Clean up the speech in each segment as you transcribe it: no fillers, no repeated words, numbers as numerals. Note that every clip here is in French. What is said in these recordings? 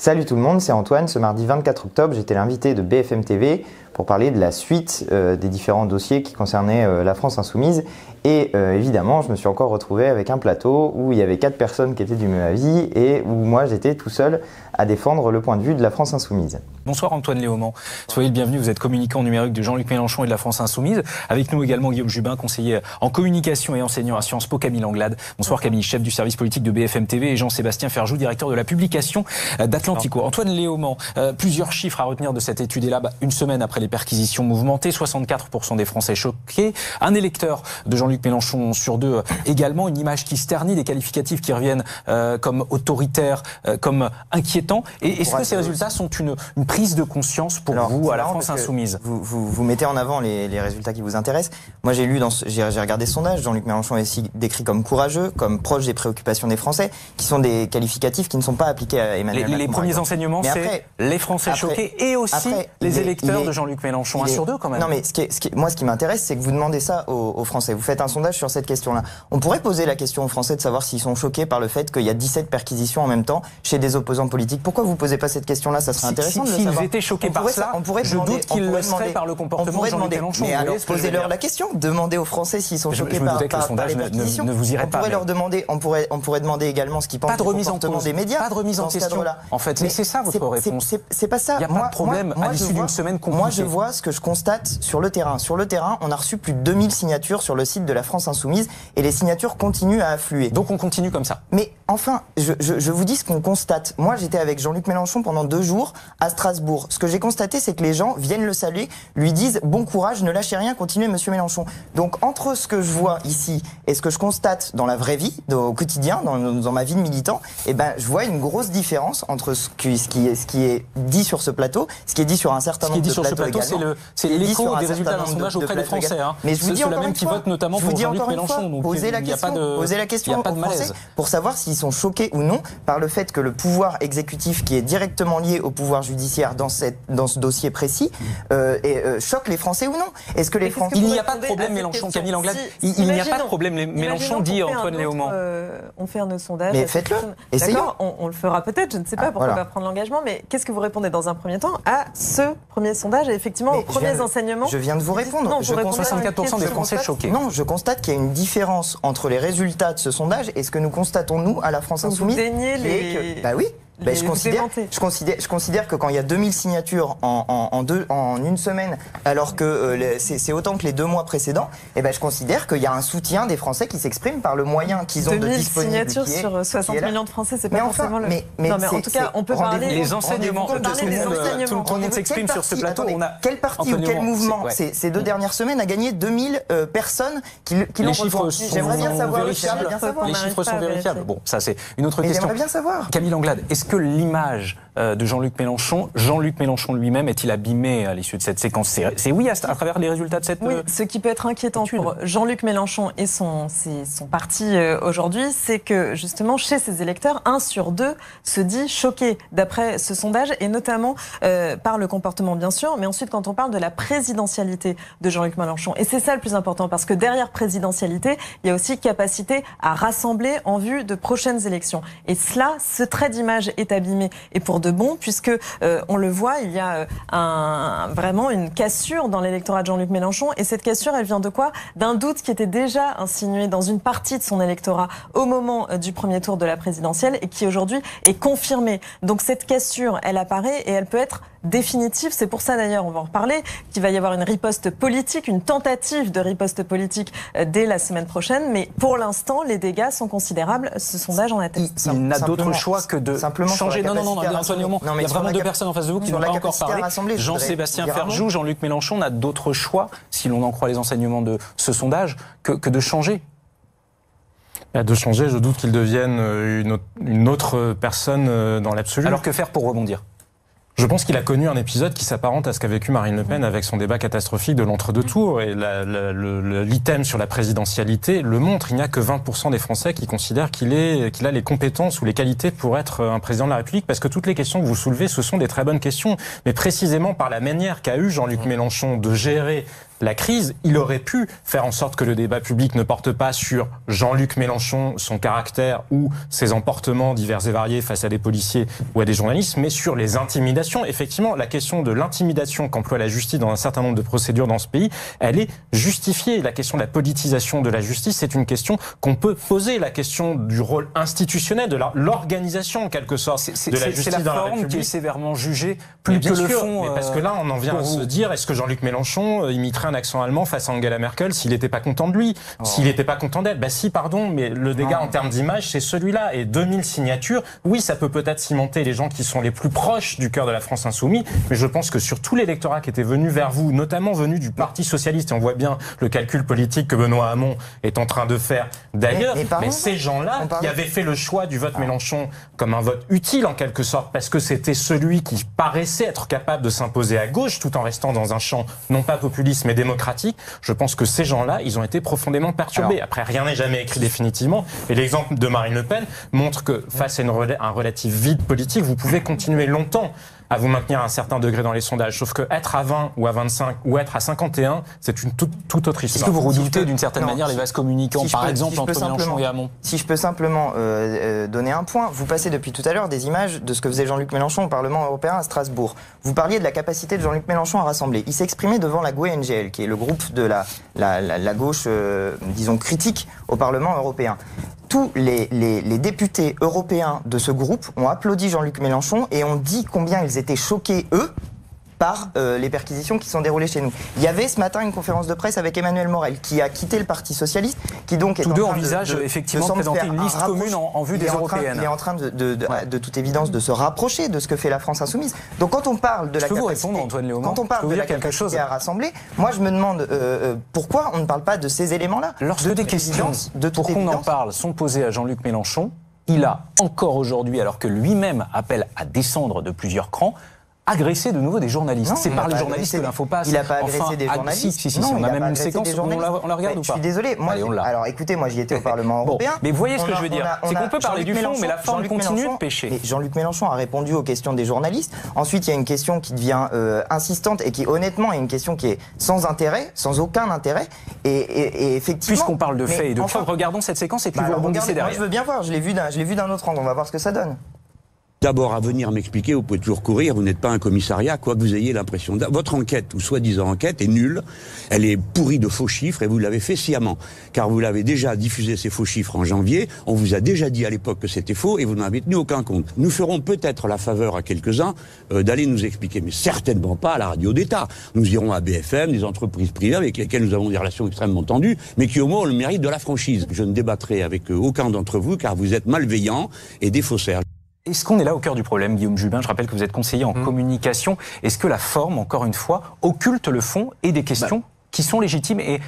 Salut tout le monde, c'est Antoine. Ce mardi 24 octobre, j'étais l'invité de BFM TV pour parler de la suite des différents dossiers qui concernaient la France Insoumise. Et évidemment, je me suis encore retrouvé avec un plateau où il y avait 4 personnes qui étaient du même avis et où moi j'étais tout seul à défendre le point de vue de la France Insoumise. Bonsoir Antoine Léaumont, soyez le bienvenu, vous êtes communicant numérique de Jean-Luc Mélenchon et de la France Insoumise. Avec nous également Guillaume Jubin, conseiller en communication et enseignant à Sciences Po, Camille Anglade. Bonsoir Camille, chef du service politique de BFM TV et Jean-Sébastien Ferjou, directeur de la publication d'Atlantico. Antoine Léaumont, plusieurs chiffres à retenir de cette étude. Et là, une semaine après les perquisitions mouvementées, 64% des Français choqués. Un électeur de Jean-Luc Mélenchon sur 2 également. Une image qui se ternit, des qualificatifs qui reviennent comme autoritaires, comme inquiétants. Et est-ce que ces résultats sont une prise de conscience pour vous à la France Insoumise? Vous mettez en avant les résultats qui vous intéressent. Moi, j'ai regardé ce sondage. Jean-Luc Mélenchon est ici décrit comme courageux, comme proche des préoccupations des Français, qui sont des qualificatifs qui ne sont pas appliqués à Emmanuel Macron. Les premiers enseignements, c'est les Français choqués et aussi les électeurs de Jean-Luc Mélenchon. 1 sur 2 quand même. Non, mais moi, ce qui m'intéresse, c'est que vous demandez ça aux Français. Vous faites un sondage sur cette question-là. On pourrait poser la question aux Français de savoir s'ils sont choqués par le fait qu'il y a 17 perquisitions en même temps chez des opposants politiques. Pourquoi vous ne posez pas cette question-là? Ça serait intéressant de le savoir. S'ils étaient choqués par cela, je doute qu'ils le seraient par le comportement de Jean-Luc Mélenchon. Mais alors, posez-leur la question. Demandez aux Français s'ils sont choqués par les perquisitions. Ne vous irez pas. On pourrait demander également ce qu'ils pensent du comportement des médias. Pas de remise en question. En fait, c'est ça votre réponse. C'est pas ça. Il n'y a pas de problème à l'issue d'une semaine compliquée. Moi, je vois ce que je constate sur le terrain. Sur le terrain, on a reçu plus de 2000 signatures sur le site de la France Insoumise et les signatures continuent à affluer. Donc on continue comme ça. Mais enfin, je vous dis ce qu'on constate. Moi, j'étais avec Jean-Luc Mélenchon pendant 2 jours à Strasbourg. Ce que j'ai constaté, c'est que les gens viennent le saluer, lui disent « Bon courage, ne lâchez rien, continuez Monsieur Mélenchon ». Donc entre ce que je vois ici et ce que je constate dans la vraie vie, au quotidien, dans ma vie de militant, je vois une grosse différence entre ce qui est dit sur ce plateau, ce qui est dit sur un certain nombre de plateaux également. C'est l'écho des résultats d'un sondage auprès des Français. Mais je vous dis encore une fois, qui votent notamment pour Jean-Luc Mélenchon. Donc posez la question aux Français pour savoir s'ils sont choqués ou non par le fait que le pouvoir exécutif, qui est directement lié au pouvoir judiciaire dans ce dossier précis, choque les Français ou non. Est-ce que les Français... Il n'y a pas de problème Mélenchon, Camille Anglade. Il n'y a pas de problème Mélenchon, dit Antoine Léaumont. On fait un sondage. Mais faites-le, essayons. D'accord, on le fera peut-être, je ne sais pas pourquoi on va prendre l'engagement, mais qu'est-ce que vous répondez dans un premier temps à ce premier sondage et effectivement aux premiers enseignements? Je viens de vous répondre. Non, je constate 64% des Français choqués. Non, je constate qu'il y a une différence entre les résultats de ce sondage et ce que nous constatons, nous, à la France Insoumise. Vous déniez les... Bah oui. Je considère que quand il y a 2000 signatures en une semaine, alors que c'est autant que les 2 mois précédents, je considère qu'il y a un soutien des Français qui s'exprime par le moyen qu'ils ont de disponible. 2000 signatures sur 60 millions de Français, c'est pas forcément le... Mais en tout cas, on peut parler... Les enseignements, tout le monde s'exprime sur ce plateau. Quel parti ou quel mouvement, ces 2 dernières semaines, a gagné 2000 personnes qui l'ont rejoint? J'aimerais bien savoir. Les chiffres sont vérifiables. Bon, ça c'est une autre question. J'aimerais bien savoir. Camille Anglade, est-ce que l'image de Jean-Luc Mélenchon lui-même est-il abîmé à l'issue de cette séquence? C'est oui à travers les résultats de cette Oui, ce qui peut être inquiétant pour Jean-Luc Mélenchon et son parti aujourd'hui, c'est que justement chez ses électeurs, 1 sur 2 se dit choqué d'après ce sondage et notamment par le comportement bien sûr, mais ensuite quand on parle de la présidentialité de Jean-Luc Mélenchon. Et c'est ça le plus important parce que derrière présidentialité, il y a aussi capacité à rassembler en vue de prochaines élections. Et cela, ce trait d'image est abîmé et pour de bon puisque on le voit, il y a vraiment une cassure dans l'électorat de Jean-Luc Mélenchon et cette cassure, elle vient de quoi? D'un doute qui était déjà insinué dans une partie de son électorat au moment du premier tour de la présidentielle et qui aujourd'hui est confirmé. Donc cette cassure, elle apparaît et elle peut être définitive. C'est pour ça d'ailleurs, on va en reparler, qu'il va y avoir une riposte politique, une tentative de riposte politique dès la semaine prochaine. Mais pour l'instant, les dégâts sont considérables. Ce sondage en atteste. Il n'a d'autre choix que de changer. Non, Antoine Léaumont, il y a vraiment 2 personnes en face de vous qui n'ont pas encore parlé. Jean-Sébastien Ferjou, Jean-Luc Mélenchon n'a d'autre choix, si l'on en croit les enseignements de ce sondage, que de changer. De changer, je doute qu'il devienne une autre personne dans l'absolu. Alors que faire pour rebondir? Je pense qu'il a connu un épisode qui s'apparente à ce qu'a vécu Marine Le Pen avec son débat catastrophique de l'entre-deux tours. Et l'item sur la présidentialité le montre. Il n'y a que 20% des Français qui considèrent qu'il a les compétences ou les qualités pour être un président de la République. Parce que toutes les questions que vous soulevez, ce sont des très bonnes questions. Mais précisément par la manière qu'a eu Jean-Luc Mélenchon de gérer la crise, il aurait pu faire en sorte que le débat public ne porte pas sur Jean-Luc Mélenchon, son caractère ou ses emportements divers et variés face à des policiers ou à des journalistes, mais sur les intimidations. Effectivement, la question de l'intimidation qu'emploie la justice dans un certain nombre de procédures dans ce pays, elle est justifiée. La question de la politisation de la justice, c'est une question qu'on peut poser. La question du rôle institutionnel, de l'organisation en quelque sorte de la justice dans la République. C'est la forme qui est sévèrement jugée plus que le fond. Mais parce que là, on en vient à se dire, est-ce que Jean-Luc Mélenchon imiterait un accent allemand face à Angela Merkel s'il n'était pas content de lui, s'il n'était pas content d'elle? Bah si, pardon, mais le dégât en termes d'image, c'est celui-là. Et 2000 signatures, oui, ça peut peut-être cimenter les gens qui sont les plus proches du cœur de la France insoumise, mais je pense que sur tout l'électorat qui était venu vers vous, notamment venu du Parti Socialiste, et on voit bien le calcul politique que Benoît Hamon est en train de faire d'ailleurs, mais ces gens-là qui avaient fait le choix du vote Mélenchon comme un vote utile en quelque sorte, parce que c'était celui qui paraissait être capable de s'imposer à gauche tout en restant dans un champ non pas populiste mais démocratique, je pense que ces gens-là, ils ont été profondément perturbés. Après, rien n'est jamais écrit définitivement, et l'exemple de Marine Le Pen montre que face à un relatif vide politique, vous pouvez continuer longtemps à vous maintenir à un certain degré dans les sondages. Sauf que être à 20 ou à 25 ou être à 51, c'est une toute autre histoire. Est-ce que vous redoutez d'une certaine manière les vases communicants, par exemple, entre Mélenchon et Hamon? Si je peux simplement donner un point, vous passez depuis tout à l'heure des images de ce que faisait Jean-Luc Mélenchon au Parlement européen à Strasbourg. Vous parliez de la capacité de Jean-Luc Mélenchon à rassembler. Il s'est exprimé devant la GUE-NGL, qui est le groupe de la gauche, disons, critique au Parlement européen. Tous les députés européens de ce groupe ont applaudi Jean-Luc Mélenchon et ont dit combien ils étaient choqués, eux, par les perquisitions qui sont déroulées chez nous. Il y avait ce matin une conférence de presse avec Emmanuel Morel, qui a quitté le Parti Socialiste, qui donc est tous deux envisagent effectivement de présenter une liste commune en vue des européennes. Il est en train de toute évidence de se rapprocher de ce que fait la France insoumise. Donc quand on parle de la capacité, quand on parle de la capacité à rassembler, moi je me demande pourquoi on ne parle pas de ces éléments-là. Lorsque des questions, pour qu'on en parle, sont posées à Jean-Luc Mélenchon, il a encore aujourd'hui, alors que lui-même appelle à descendre de plusieurs crans, agresser de nouveau des journalistes. C'est par les journalistes que l'info passe. Il n'a pas agressé des journalistes. Si, on a même une séquence où on la regarde ou pas? Je suis désolé. Alors écoutez, moi j'y étais au Parlement européen. Mais vous voyez ce que je veux dire, c'est qu'on peut parler du fond, mais la forme continue de pêcher. Mais Jean-Luc Mélenchon a répondu aux questions des journalistes. Ensuite, il y a une question qui devient insistante et qui, honnêtement, est une question qui est sans intérêt, sans aucun intérêt. Et effectivement... Puisqu'on parle de faits et de preuves, regardons cette séquence et puis vous rebondissez derrière. Moi, je veux bien voir. Je l'ai vu d'un autre angle. On va voir ce que ça donne. D'abord, à venir m'expliquer, vous pouvez toujours courir, vous n'êtes pas un commissariat, quoi que vous ayez l'impression. Votre enquête, ou soi-disant enquête, est nulle, elle est pourrie de faux chiffres, et vous l'avez fait sciemment. Car vous l'avez déjà diffusé ces faux chiffres en janvier, on vous a déjà dit à l'époque que c'était faux, et vous n'en avez tenu aucun compte. Nous ferons peut-être la faveur à quelques-uns d'aller nous expliquer, mais certainement pas à la radio d'État. Nous irons à BFM, des entreprises privées avec lesquelles nous avons des relations extrêmement tendues, mais qui au moins ont le mérite de la franchise. Je ne débattrai avec aucun d'entre vous, car vous êtes malveillants et des faussaires. Est-ce qu'on est là au cœur du problème, Guillaume Jubin? Je rappelle que vous êtes conseiller en communication. Est-ce que la forme, encore une fois, occulte le fond et des questions qui sont légitimes et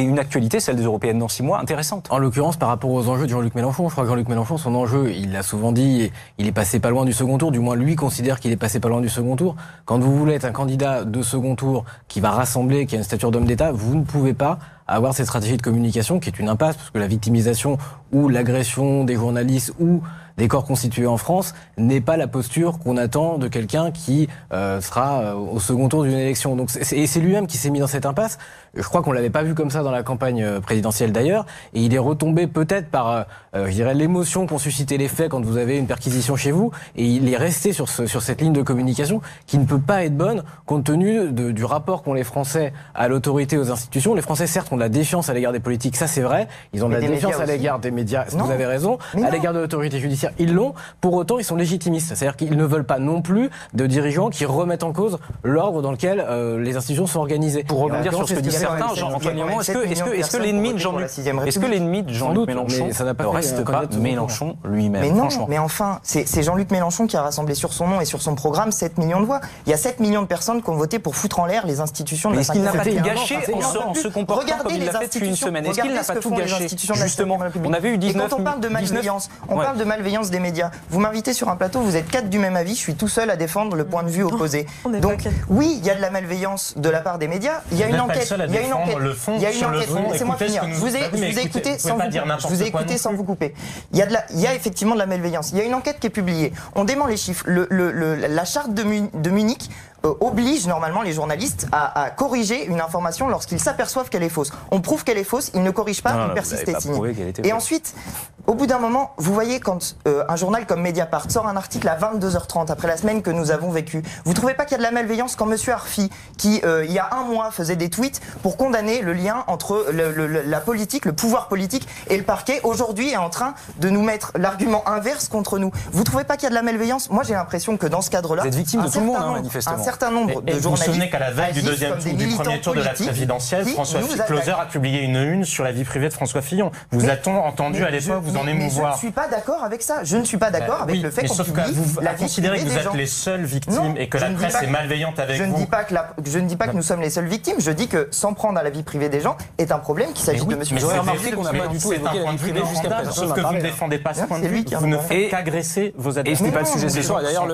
une actualité, celle des européennes dans 6 mois, intéressante? En l'occurrence, par rapport aux enjeux de Jean-Luc Mélenchon, je crois que Jean-Luc Mélenchon, son enjeu, il l'a souvent dit, il est passé pas loin du second tour, du moins lui considère qu'il est passé pas loin du second tour. Quand vous voulez être un candidat de second tour qui va rassembler, qui a une stature d'homme d'État, vous ne pouvez pas avoir cette stratégie de communication qui est une impasse, parce que la victimisation ou l'agression des journalistes ou des corps constitués en France n'est pas la posture qu'on attend de quelqu'un qui sera au second tour d'une élection. Donc c'est lui-même qui s'est mis dans cette impasse. Je crois qu'on l'avait pas vu comme ça dans la campagne présidentielle d'ailleurs, et il est retombé peut-être par, je dirais, l'émotion qu'ont suscité les faits quand vous avez une perquisition chez vous, et il est resté sur cette ligne de communication qui ne peut pas être bonne compte tenu du rapport qu'ont les Français à l'autorité, aux institutions. Les Français, certes, ont de la défiance à l'égard des politiques, ça c'est vrai. Ils ont de la défiance à l'égard des médias, vous avez raison. À l'égard de l'autorité judiciaire, ils l'ont. Pour autant, ils sont légitimistes. C'est-à-dire qu'ils ne veulent pas non plus de dirigeants qui remettent en cause l'ordre dans lequel les institutions sont organisées. Pour rebondir sur ce que disent certains, Jean-François Léaumont, est-ce que l'ennemi de Jean-Luc Mélenchon ne reste pas Mélenchon lui-même? Mais non, mais enfin, c'est Jean-Luc Mélenchon qui a rassemblé sur son nom et sur son programme 7 millions de voix. Il y a 7 millions de personnes qui ont voté pour foutre en l'air les institutions de la 5e République. Est-ce qu'il n'a pas tout gâché en se comportant comme il l'a fait depuis une semaine? Est-ce qu'il n'a pas tout gâché? Justement, on avait eu 19... Et quand on parle de malveillance, parle de malveillance des médias. Vous m'invitez sur un plateau, vous êtes 4 du même avis, je suis tout seul à défendre le point de vue opposé. Donc oui, il y a de la malveillance de la part des médias. Il y a une enquête. Laissez-moi finir. Je vous ai écouté sans vous couper. Il y a effectivement de la malveillance. Il y a une enquête qui est publiée. On dément les chiffres. La charte de Munich oblige normalement les journalistes à corriger une information lorsqu'ils s'aperçoivent qu'elle est fausse. On prouve qu'elle est fausse, ils ne corrigent pas, ils persistent et signent. Et ensuite, au bout d'un moment, vous voyez quand un journal comme Mediapart sort un article à 22h30 après la semaine que nous avons vécue, vous trouvez pas qu'il y a de la malveillance quand Monsieur Arfi, qui il y a un mois faisait des tweets pour condamner le lien entre la politique, le pouvoir politique et le parquet, aujourd'hui est en train de nous mettre l'argument inverse contre nous. Vous trouvez pas qu'il y a de la malveillance? Moi j'ai l'impression que dans ce cadre-là, vous êtes victime de tout le monde, manifestement. Un certain nombre de journalistes. Vous vous souvenez qu'à la veille du premier tour de la présidentielle, François Closer a publié une une sur la vie privée de François Fillon. Vous a-t-on entendu à l'époque vous en émouvoir? Je ne suis pas d'accord avec ça. Je ne suis pas d'accord avec le fait qu'on publie la vie considérez que vous des êtes gens. les seules victimes et que la presse est malveillante avec vous. Je ne dis pas que nous sommes les seules victimes. Je dis que s'en prendre à la vie privée des gens est un problème qu'il s'agit de M. Mais j'aurais remarqué qu'on n'a pas du tout évoqué la vie privée jusqu'à présent. Sauf que vous ne défendez pas ce point de vue. Vous ne faites qu'agresser vos adversaires. Et ce n'est pas le sujet ce soir. D'ailleurs,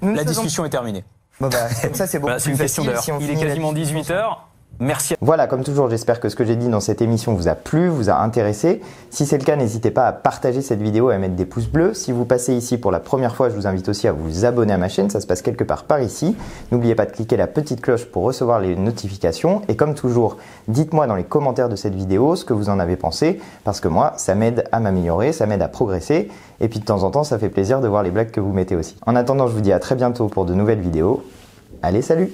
la discussion est terminée. Comme ça, c'est beaucoup plus facile. Il est quasiment 18h. Merci. Voilà, comme toujours, j'espère que ce que j'ai dit dans cette émission vous a plu, vous a intéressé. Si c'est le cas, n'hésitez pas à partager cette vidéo et à mettre des pouces bleus. Si vous passez ici pour la première fois, je vous invite aussi à vous abonner à ma chaîne, ça se passe quelque part par ici. N'oubliez pas de cliquer la petite cloche pour recevoir les notifications. Et comme toujours, dites-moi dans les commentaires de cette vidéo ce que vous en avez pensé, parce que moi, ça m'aide à m'améliorer, ça m'aide à progresser. Et puis de temps en temps, ça fait plaisir de voir les blagues que vous mettez aussi. En attendant, je vous dis à très bientôt pour de nouvelles vidéos. Allez, salut!